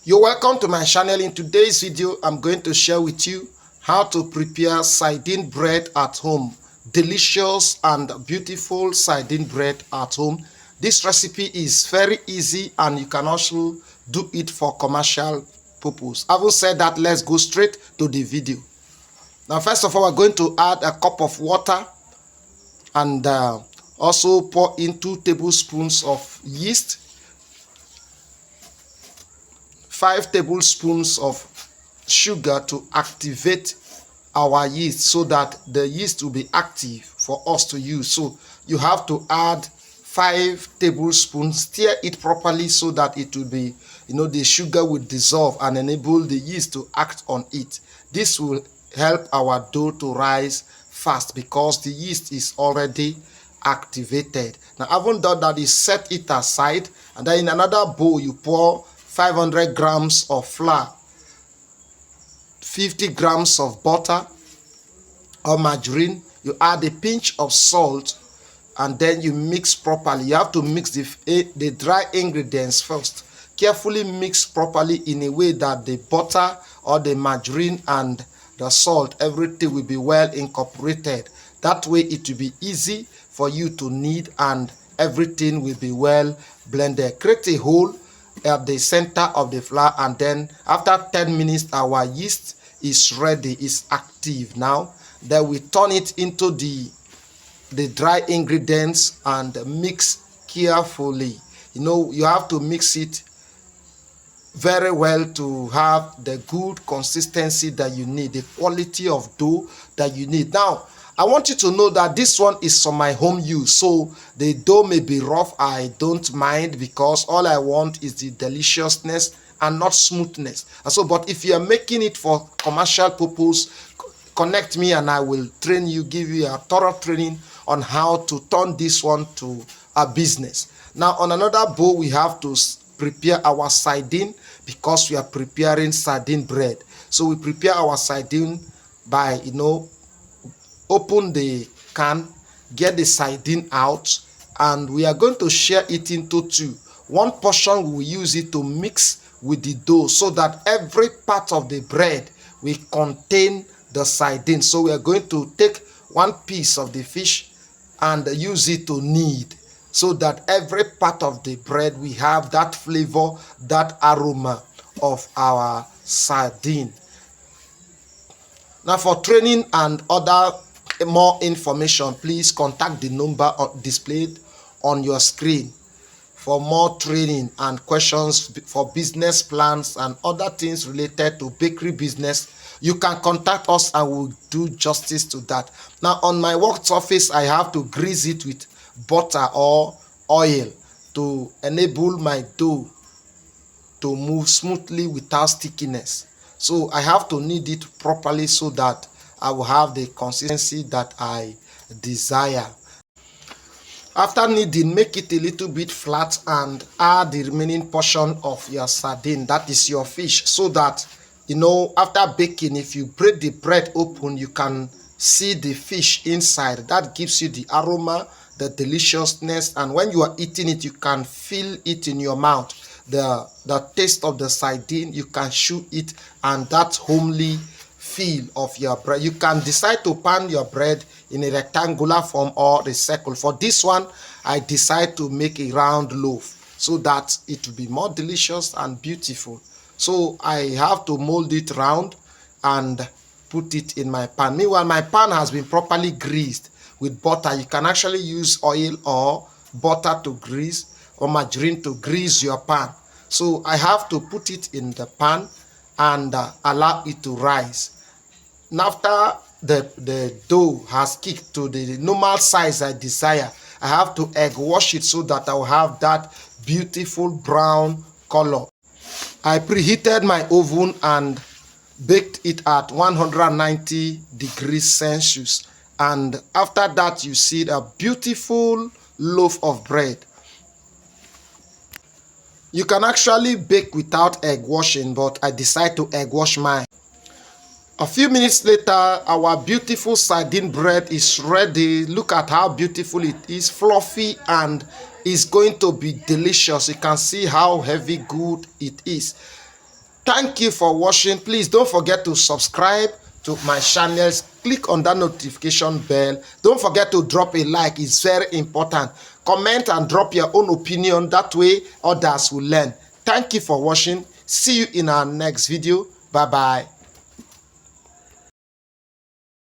You're welcome to my channel. In today's video, I'm going to share with you how to prepare sardine bread at home. Delicious and beautiful sardine bread at home. This recipe is very easy and you can also do it for commercial purpose. Having said that, let's go straight to the video. Now, first of all, we're going to add a cup of water and also pour in 2 tablespoons of yeast, 5 tablespoons of sugar to activate our yeast so that the yeast will be active for us to use. So you have to add 5 tablespoons, stir it properly so that it will be, the sugar will dissolve and enable the yeast to act on it. This will help our dough to rise fast because the yeast is already activated. Now, having done that, you set it aside, and then in another bowl you pour 500 grams of flour, 50 grams of butter or margarine. You add a pinch of salt, and then you mix properly. You have to mix the dry ingredients first. Carefully mix properly in a way that the butter or the margarine and the salt, everything will be well incorporated. That way it will be easy for you to knead and everything will be well blended. Create a hole at the center of the flour, and then after 10 minutes our yeast is ready, is active now. Then we turn it into the dry ingredients and mix carefully. You have to mix it very well to have the good consistency that you need, the quality of dough that you need. Now, I want you to know that this one is for my home use, so the dough may be rough. I don't mind because all I want is the deliciousness and not smoothness. And so, but if you are making it for commercial purpose, connect me and I will train you, give you a thorough training on how to turn this one to a business. Now, on another bowl, we have to prepare our sardine because we are preparing sardine bread. So we prepare our sardine by, open the can, get the sardine out, and we are going to share it into 2. One portion we will use it to mix with the dough so that every part of the bread will contain the sardine. So we are going to take one piece of the fish and use it to knead so that every part of the bread we have that flavor, that aroma of our sardine. Now, for training and other more information, please contact the number displayed on your screen for more training and questions for business plans and other things related to bakery business. You can contact us and we'll do justice to that. Now, on my work surface, I have to grease it with butter or oil to enable my dough to move smoothly without stickiness. So I have to knead it properly so that I will have the consistency that I desire. After kneading, make it a little bit flat and add the remaining portion of your sardine, that is your fish, so that after baking, if you break the bread open, you can see the fish inside. That gives you the aroma, the deliciousness, and when you are eating it, you can feel it in your mouth. The taste of the sardine, you can chew it, and that homely feel of your bread. You can decide to pan your bread in a rectangular form or a circle. For this one, I decide to make a round loaf so that it will be more delicious and beautiful. So I have to mold it round and put it in my pan. Meanwhile, my pan has been properly greased with butter. You can actually use oil or butter to grease or margarine to grease your pan. So I have to put it in the pan and allow it to rise. And after the dough has kicked to the normal size I desire, I have to egg wash it so that I will have that beautiful brown color. I preheated my oven and baked it at 190 degrees Celsius. And after that, you see a beautiful loaf of bread. You can actually bake without egg washing, but I decide to egg wash mine. A few minutes later, our beautiful sardine bread is ready. Look at how beautiful it is, fluffy, and is going to be delicious. You can see how heavy good it is. Thank you for watching. Please don't forget to subscribe to my channels. Click on that notification bell. Don't forget to drop a like. It's very important. Comment and drop your own opinion. That way others will learn. Thank you for watching. See you in our next video. Bye bye.